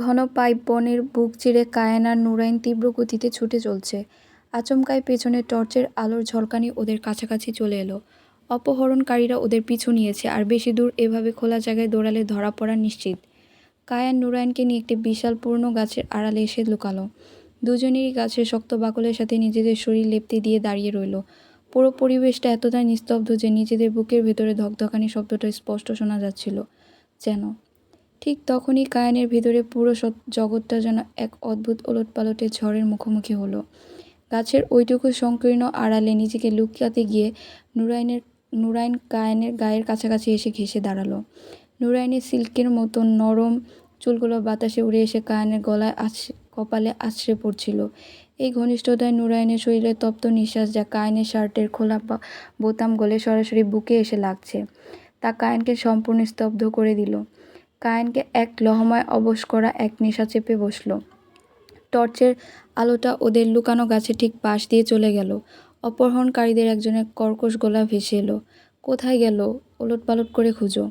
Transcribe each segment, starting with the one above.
ঘন পাইপ বনের বুক চিরে কায়েন আর নুরাইন তীব্র গতিতে ছুটে চলছে। আচমকাই পেছনে টর্চের আলোর ঝলকানি ওদের কাছাকাছি চলে এলো। অপহরণকারীরা ওদের পিছু নিয়েছে, আর বেশি দূর এভাবে খোলা জায়গায় দৌড়ালে ধরা পড়া নিশ্চিত। কায়ান নুরাইনকে নিয়ে একটি বিশাল পুরনো গাছের আড়ালে এসে লুকালো। দুজনেরই গাছের শক্ত বাকলের সাথে নিজেদের শরীর লেপ্টে দিয়ে দাঁড়িয়ে রইল। পুরো পরিবেশটা এতটাই নিস্তব্ধ যে নিজেদের বুকের ভেতরে ধকধকানি শব্দটা স্পষ্ট শোনা যাচ্ছিল। যেন ঠিক তখনই কায়ানের ভিতরে পুরো জগৎটা যেন এক অদ্ভুত ওলটপালটের ঝড়ের মুখোমুখি হলো। গাছের ওইটুকু সংকীর্ণ আড়ালে নিজেকে লুকিয়ে গিয়ে নুরাইন কায়ানের গায়ের কাছাকাছি এসে ঘেঁষে দাঁড়ালো। নুরাইনের সিল্কের মতো নরম চুলগুলো বাতাসে উড়ে এসে কায়ানের গলায় কপালে আছড়ে পড়ছিল। এই ঘনিষ্ঠতায় নুরাইনের শরীরে তপ্ত নিঃশ্বাস, যা কায়ানের শার্টের খোলা বোতাম গলে সরাসরি বুকে এসে লাগছে, তা কায়ানকে সম্পূর্ণ স্তব্ধ করে দিল। কায়ানকে এক লহমায় অবশ করা এক নেশা চেপে বসল। টর্চের আলোটা ওদের লুকানো গাছের ঠিক পাশ দিয়ে চলে গেল। অপহরণকারীদের একজনের কর্কশ গলা ভেসে এলো, কোথায় গেল? ওলটপালট করে খুঁজো।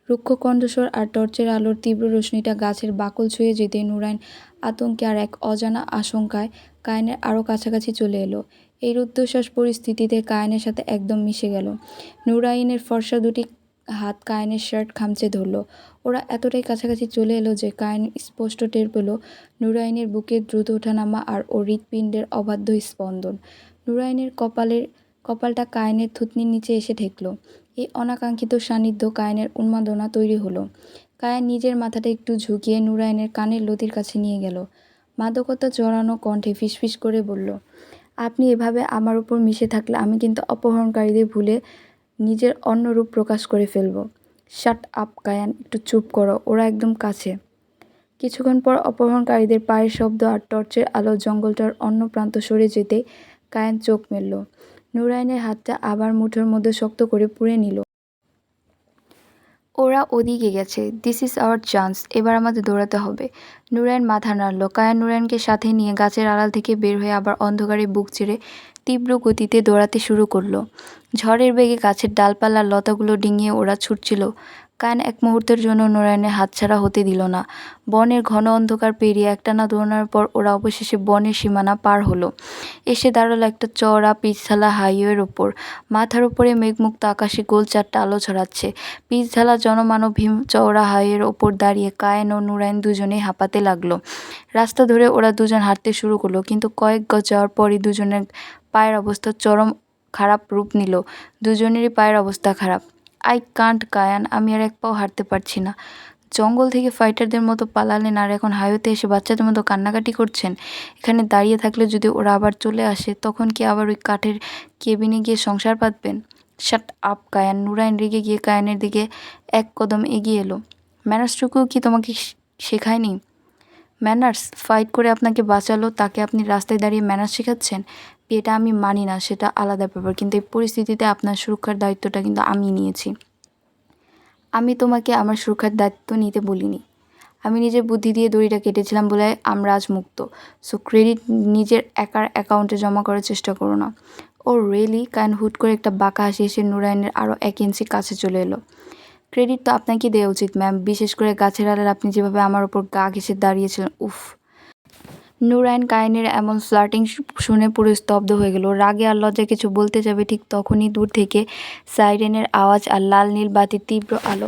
রুক্ষ কণ্ঠস্বর আর টর্চের আলোর তীব্র রশ্মিটা গাছের বাকল ছুঁয়ে যেতে নুরাইন আতঙ্কে আর এক অজানা আশঙ্কায় কায়ানের আরও কাছাকাছি চলে এলো। এই রুদ্ধশ্বাস পরিস্থিতিতে কায়ানের সাথে একদম মিশে গেল। নুরাইনের ফর্সা দুটি হাত কায়ানের শার্ট খামচে ধরল। ওরা এতটাই কাছাকাছি চলে এলো যে কায়ান স্পষ্ট টের পেল নুরাইনের বুকের দ্রুত ওঠানামা আর ওর হৃৎপিণ্ডের অবাধ্য স্পন্দন। নুরাইনের কপালটা কায়ানের থুতনির নিচে এসে ঠেকল। এই অনাকাঙ্ক্ষিত সান্নিধ্য কায়ানের উন্মাদনা তৈরি হলো। কায়ান নিজের মাথাটা একটু ঝুঁকিয়ে নুরাইনের কানের লতির কাছে নিয়ে গেল। মাদকতা জড়ানো কণ্ঠে ফিসফিস করে বলল, আপনি এভাবে আমার উপর মিশে থাকলে আমি কিন্তু অপহরণকারীদের ভুলে নিজের অন্য রূপ প্রকাশ করে ফেলব। শাট আপ কায়ান, একটু চুপ করো, ওরা একদম কাছে। কিছুক্ষণ পর অপহরণকারীদের পায়ের শব্দ আর টর্চের আলো জঙ্গলটার অন্য প্রান্ত সরে যেতে কায়ান চোখ মেলল। নুরাইনের হাতটা আবার মুঠোর মধ্যে শক্ত করে পুড়ে নিল। ওরা ওদিকে গেছে, দিস ইজ আওয়ার চান্স, এবার আমাদের দৌড়াতে হবে। নুরাইন মাথা নাড়ল। কায়ান নুরাইনকে সাথে নিয়ে গাছের আড়াল থেকে বের হয়ে আবার অন্ধকারে বুক চিরে তীব্র গতিতে দৌড়াতে শুরু করলো। ঝড়ের বেগে গাছের ডালপালার লতাগুলো ডিঙিয়ে ওরা ছুটছিল। কায়ান এক মুহূর্তের জন্য নুরাইনের হাতছাড়া হতে দিল না। বনের ঘন অন্ধকার পেরিয়ে একটানা দৌড়ানোর পর ওরা অবশেষে বনের সীমানা পার হলো। এসে দাঁড়ালো একটা চওড়া পিচঢালা হাইওয়ের ওপর। মাথার উপরে মেঘমুক্ত আকাশে গোল চারটা আলো ছড়াচ্ছে। পিচঢালা জনমানব ভীম চওড়া হাইওয়ের ওপর দাঁড়িয়ে কায়ান ও নুরাইন দুজনেই হাঁপাতে লাগলো। রাস্তা ধরে ওরা দুজন হাঁটতে শুরু করলো, কিন্তু কয়েক গজ যাওয়ার পরই দুজনের পায়ের অবস্থা চরম খারাপ রূপ নিল। দুজনেরই পায়ের অবস্থা খারাপ। আই কান্ট কায়ান, আমি আর এক পাও হাঁটতে পারছি না। জঙ্গল থেকে ফাইটারদের মতো পালালেন আর এখন হাইওয়েতে এসে বাচ্চাদের মতো কান্নাকাটি করছেন। এখানে দাঁড়িয়ে থাকলে যদি ওরা আবার চলে আসে, তখন কি আবার ওই কাঠের কেবিনে গিয়ে সংসার পাতবেন? Shut up Kayan. নুরাইন রেগে গিয়ে কায়ানের দিকে এক কদম এগিয়ে এলো। ম্যানার্সটুকুও কি তোমাকে শেখায়নি? ম্যানার্স? ফাইট করে আপনাকে বাঁচালো, তাকে আপনি রাস্তায় দাঁড়িয়ে ম্যানার্স শেখাচ্ছেন? এটা আমি মানি না, সেটা আলাদা ব্যাপার, কিন্তু এই পরিস্থিতিতে আপনার সুরক্ষার দায়িত্বটা কিন্তু আমি নিয়েছি। আমি তোমাকে আমার সুরক্ষার দায়িত্ব নিতে বলিনি। আমি নিজের বুদ্ধি দিয়ে দড়িটা কেটেছিলাম বলে আমরা আজ মুক্ত। সো ক্রেডিট নিজের একার অ্যাকাউন্টে জমা করার চেষ্টা করো না। ও রিয়েলি? কায়ান হুট করে একটা বাঁকা হাসি এসে নুরাইনের আরও 1 ইঞ্চি কাছে চলে এলো। ক্রেডিট তো আপনাকে দেওয়া উচিত ম্যাম, বিশেষ করে গাছের আড়ালে আপনি যেভাবে আমার ওপর গা ঘেঁষে দাঁড়িয়েছিলেন, উফ। নুরাইন কায়ানের এমন ফ্লার্টিং শুনে পুরো স্তব্ধ হয়ে গেল। রাগে আর লজ্জায় কিছু বলতে যাবে, ঠিক তখনই দূর থেকে সাইরেনের আওয়াজ আর লাল নীল বাতির তীব্র আলো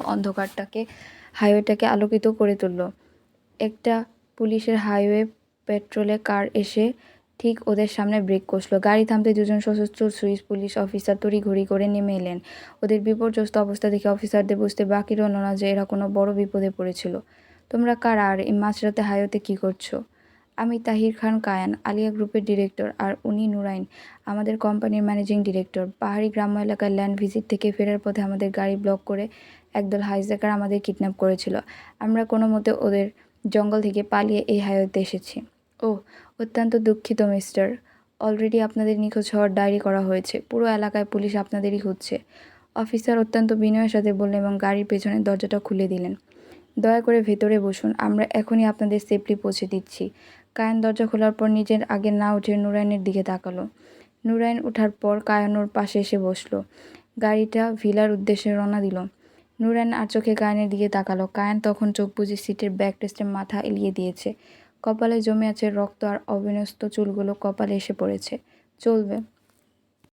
হাইওয়েটাকে আলোকিত করে তুলল। একটা পুলিশের হাইওয়ে পেট্রোলে কার এসে ঠিক ওদের সামনে ব্রেক কষলো। গাড়ি থামতে দুজন সশস্ত্র সুইস পুলিশ অফিসার তড়িঘড়ি করে নেমে এলেন। ওদের বিপর্যস্ত অবস্থা দেখে অফিসারদের বুঝতে বাকি রইল না যে এরা কোনো বড় বিপদে পড়েছিল। তোমরা কারা আর এই মাঝরাতে হাইওয়েতে কী করছো? আমি তাহির খান কায়ান, আলিয়া গ্রুপের ডিরেক্টর, আর উনি নুরাইন, আমাদের কোম্পানির ম্যানেজিং ডিরেক্টর। পাহাড়ি গ্রাম্য এলাকায় ল্যান্ড ভিজিট থেকে ফেরার পথে আমাদের গাড়ি ব্লক করে একদল হাইজ্যাকার আমাদের কিডন্যাপ করেছিল। আমরা কোনো মতে ওদের জঙ্গল থেকে পালিয়ে এই হাইওয়েতে এসেছি। ওহ, অত্যন্ত দুঃখিত মিস্টার। অলরেডি আপনাদের নিখোঁজ হওয়ার ডায়েরি করা হয়েছে। পুরো এলাকায় পুলিশ আপনাদেরই খুঁজছে। অফিসার অত্যন্ত বিনয়ের সাথে বললেন এবং গাড়ির পেছনের দরজাটা খুলে দিলেন। দয়া করে ভেতরে বসুন, আমরা এখনই আপনাদের সেফলি পৌঁছে দিচ্ছি। কায়ান দরজা খোলার পর নিজের আগে না উঠে নুরাইনের দিকে তাকালো। নুরাইন ওঠার পর কায়ান ওর পাশে এসে বসলো। গাড়িটা ভিলার উদ্দেশ্যে রওনা দিল। নুরান আর চোখে কায়ানের দিকে তাকালো। কায়ান তখন চোখ বুজে সিটের ব্যাক রেস্টে মাথা এলিয়ে দিয়েছে। কপালে জমে আছে রক্ত আর অবিন্যস্ত চুলগুলো কপালে এসে পড়েছে। চলবে।